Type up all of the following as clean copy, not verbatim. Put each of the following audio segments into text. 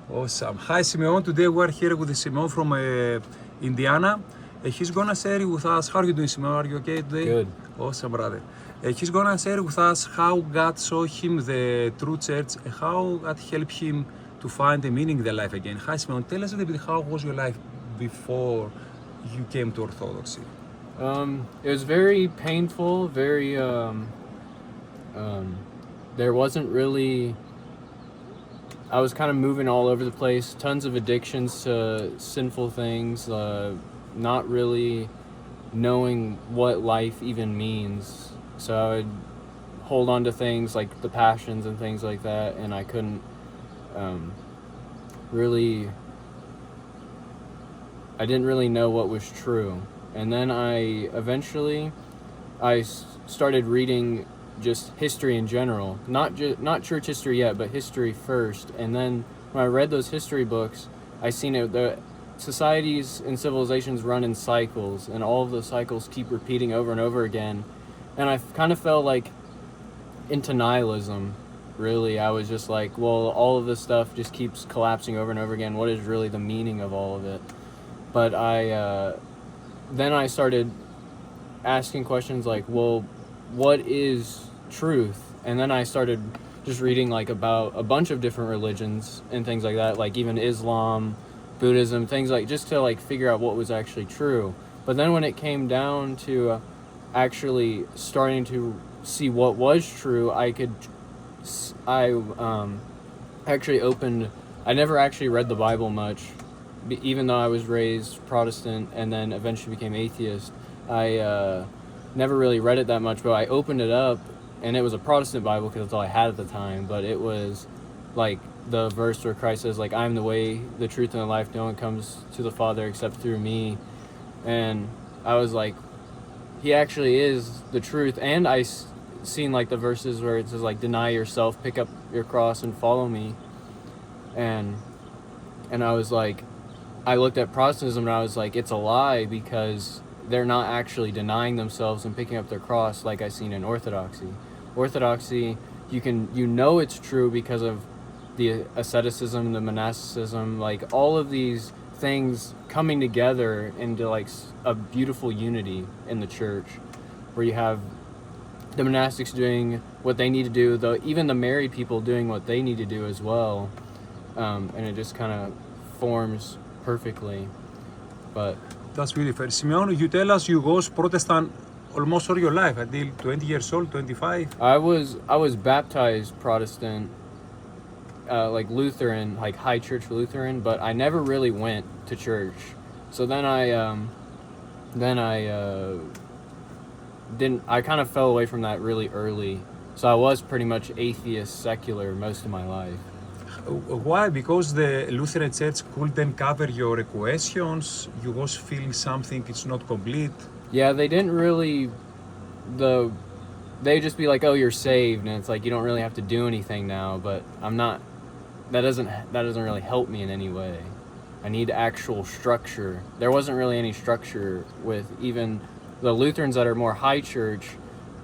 Awesome. Hi, Simeon. Today we're here with Simeon from Indiana. He's gonna share with us. How are you doing, Simeon? Are you okay today? Good. Awesome, brother. He's gonna share with us how God showed him the true church and how God helped him to find a meaning in the life again. Hi, Simeon. Tell us a little bit how was your life before you came to Orthodoxy? It was very painful, very, there wasn't really, I was kind of moving all over the place, tons of addictions to sinful things, not really knowing what life even means. So I would hold on to things like the passions and things like that, and I couldn't I didn't really know what was true. And then I started reading just history in general, not church history yet, but history first. And then when I read those history books, I seen it, the societies and civilizations run in cycles, and all of those cycles keep repeating over and over again. And I kind of felt like into nihilism, really. I was just like, well, all of this stuff just keeps collapsing over and over again. What is really the meaning of all of it? But then I started asking questions like, well, what is truth? And then I started just reading like about a bunch of different religions and things like that, like even Islam, Buddhism, things like, just to like figure out what was actually true. But then when it came down to actually starting to see what was true, I never actually read the Bible much, even though I was raised Protestant and then eventually became atheist. I never really read it that much, but I opened it up, and it was a Protestant Bible because that's all I had at the time. But it was like the verse where Christ says, like, I'm the way, the truth, and the life. No one comes to the Father except through me. And I was like, he actually is the truth. And I seen like the verses where it says like, deny yourself, pick up your cross, and follow me. And I was like, I looked at Protestantism and I was like, it's a lie, because they're not actually denying themselves and picking up their cross like I seen in Orthodoxy. Orthodoxy, you know it's true because of the asceticism, the monasticism, like all of these things coming together into like a beautiful unity in the church, where you have the monastics doing what they need to do, even the married people doing what they need to do as well, and it just kind of forms perfectly. But that's really fair. Simeon, you tell us you was Protestant almost all your life, until 20 years old, 25. I was baptized Protestant, like Lutheran, like high church Lutheran, but I never really went to church. So then I kind of fell away from that really early. So I was pretty much atheist, secular most of my life. Why? Because the Lutheran Church couldn't cover your questions? You was feeling something it's not complete? Yeah, they didn't really, they just be like, oh, you're saved, and it's like, you don't really have to do anything now, but I'm not, that doesn't really help me in any way. I need actual structure. There wasn't really any structure with even the Lutherans that are more high church.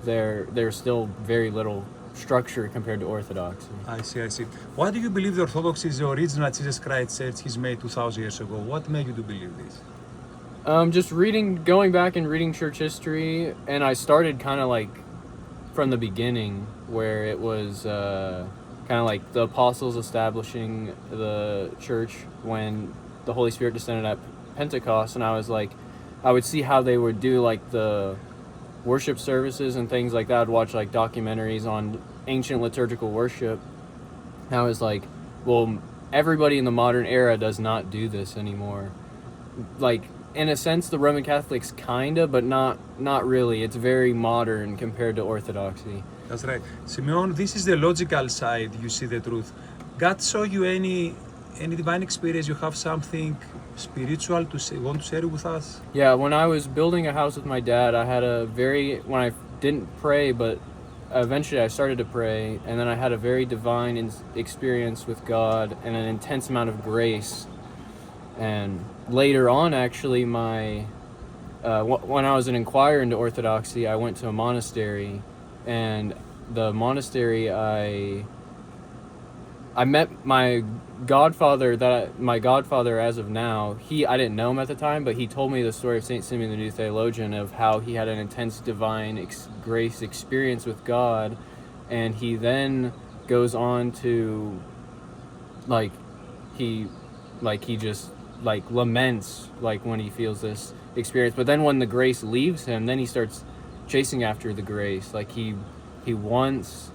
There's still very little structure compared to Orthodoxy. I see. Why do you believe the Orthodoxy is the original Jesus Christ Church He's made 2,000 years ago? What made you to believe this? Just going back and reading church history, and I started kind of like from the beginning, where it was kind of like the apostles establishing the church when the Holy Spirit descended at Pentecost, and I was like, I would see how they would do like the worship services and things like that. I'd watch like documentaries on ancient liturgical worship. And I was like, well, everybody in the modern era does not do this anymore. Like, in a sense, the Roman Catholics kinda, but not really. It's very modern compared to Orthodoxy. That's right. Simeon, this is the logical side, you see the truth. God show you any divine experience? You have something spiritual to say, want to share with us? Yeah, when I was building a house with my dad, I had when I didn't pray, but eventually I started to pray, and then I had a very divine experience with God and an intense amount of grace. And later on, actually, when I was an inquirer into Orthodoxy, I went to a monastery, and the monastery I met my godfather as of now. I didn't know him at the time, but he told me the story of Saint Simeon the New Theologian, of how he had an intense divine grace experience with God, and he then goes on to like he just like laments like when he feels this experience, but then when the grace leaves him, then he starts chasing after the grace. Like he wants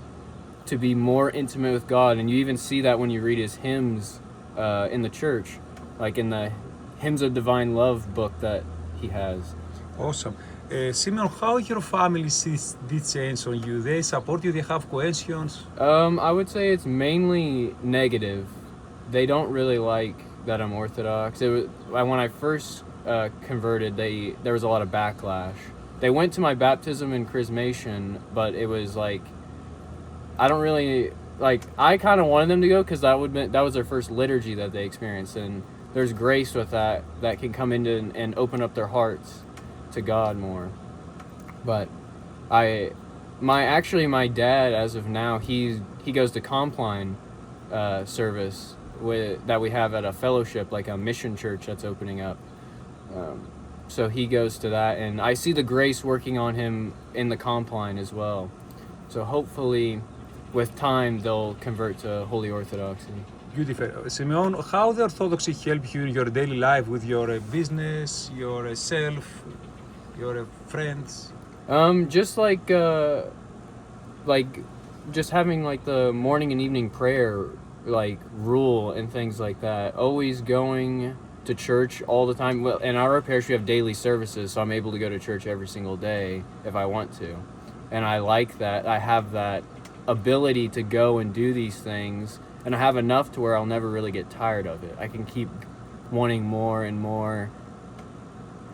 to be more intimate with God, and you even see that when you read his hymns in the church, like in the Hymns of Divine Love book that he has. Awesome. Simeon, how your family sees this change on you? They support you? They have questions? I would say it's mainly negative. They don't really like that I'm Orthodox. When I first converted, there was a lot of backlash. They went to my baptism and chrismation, but it was like, I don't really like. I kind of wanted them to go because that was their first liturgy that they experienced, and there's grace with that can come into and open up their hearts to God more. But my dad, as of now, he goes to Compline service that we have at a fellowship, like a mission church that's opening up. So he goes to that, and I see the grace working on him in the Compline as well. So hopefully, with time, they'll convert to Holy Orthodoxy. Beautiful. Simeon, how the Orthodoxy help you in your daily life with your business, your self, your friends? Just like just having like the morning and evening prayer like rule and things like that. Always going to church all the time. Well, in our parish we have daily services, so I'm able to go to church every single day if I want to, and I like that. I have that ability to go and do these things, and I have enough to where I'll never really get tired of it. I can keep wanting more and more,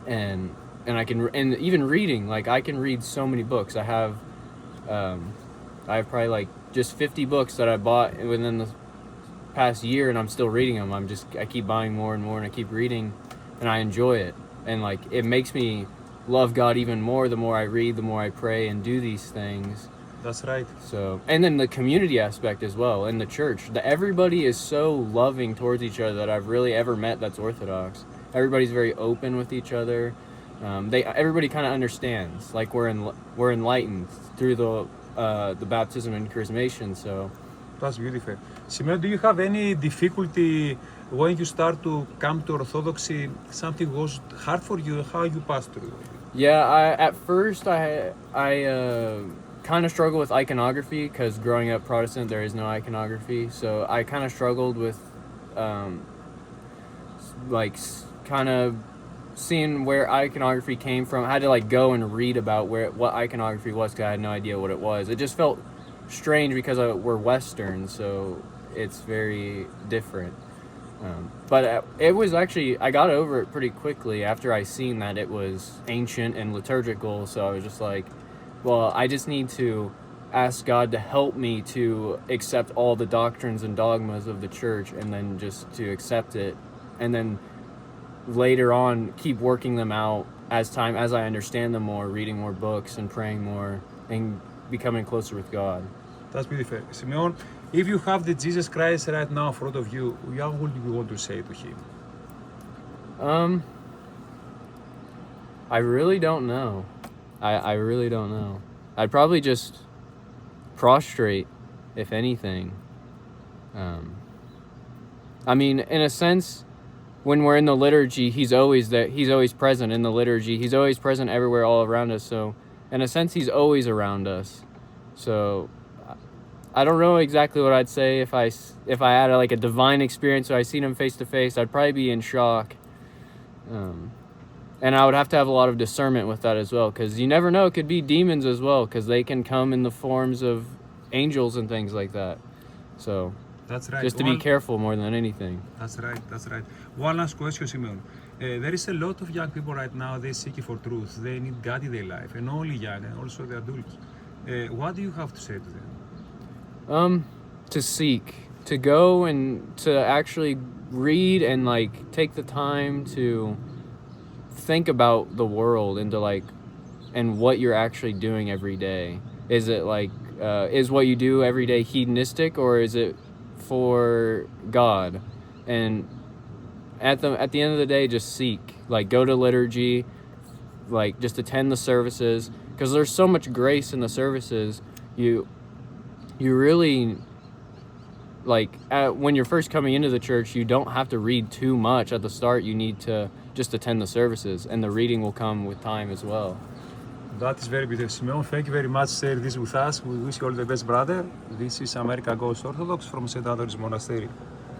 and even reading. Like I can read so many books. I have probably like just 50 books that I bought within the past year, and I'm still reading them. I keep buying more and more, and I keep reading, and I enjoy it, and like it makes me love God even more the more I read, the more I pray and do these things. That's right. So, and then the community aspect as well in the church. Everybody is so loving towards each other that I've really ever met that's Orthodox. Everybody's very open with each other. Everybody kind of understands. Like we're enlightened through the baptism and chrismation. So that's beautiful. Simeon, do you have any difficulty when you start to come to Orthodoxy? Something was hard for you? How you passed through? Yeah, at first I kind of struggle with iconography, because growing up Protestant there is no iconography, so I kind of struggled with kind of seeing where iconography came from. I had to like go and read about what iconography was, because I had no idea what it was. It just felt strange because we're Western, so it's very different. But it was actually, I got over it pretty quickly after I seen that it was ancient and liturgical, so I was just like, well, I just need to ask God to help me to accept all the doctrines and dogmas of the church, and then just to accept it, and then later on keep working them out as I understand them more, reading more books and praying more and becoming closer with God. That's beautiful. Simeon, if you have the Jesus Christ right now in front of you, what would you want to say to him? I really don't know. I really don't know. I'd probably just prostrate, if anything. I mean, in a sense, when we're in the liturgy, he's always there. He's always present in the liturgy. He's always present everywhere, all around us. So, in a sense, he's always around us. So, I don't know exactly what I'd say if I had like a divine experience, so I seen him face to face. I'd probably be in shock. And I would have to have a lot of discernment with that as well, because you never know. It could be demons as well, because they can come in the forms of angels and things like that. So that's right. Just to be careful more than anything. That's right. That's right. One last question, Simeon. There is a lot of young people right now. They're seeking for truth. They need God in their life, and only young, and also the adults. What do you have to say to them? To seek, to go and to actually read and like take the time to think about the world and what you're actually doing every day. Is it like is what you do every day hedonistic, or is it for God, and at the end of the day, just seek, like, go to liturgy, like, just attend the services, because there's so much grace in the services. You really, like, when you're first coming into the church, you don't have to read too much at the start. You need to just attend the services, and the reading will come with time as well. That is very beautiful, Simeon. Thank you very much for sharing this with us. We wish you all the best, brother. This is America Goes Orthodox from St. Andrew's Monastery.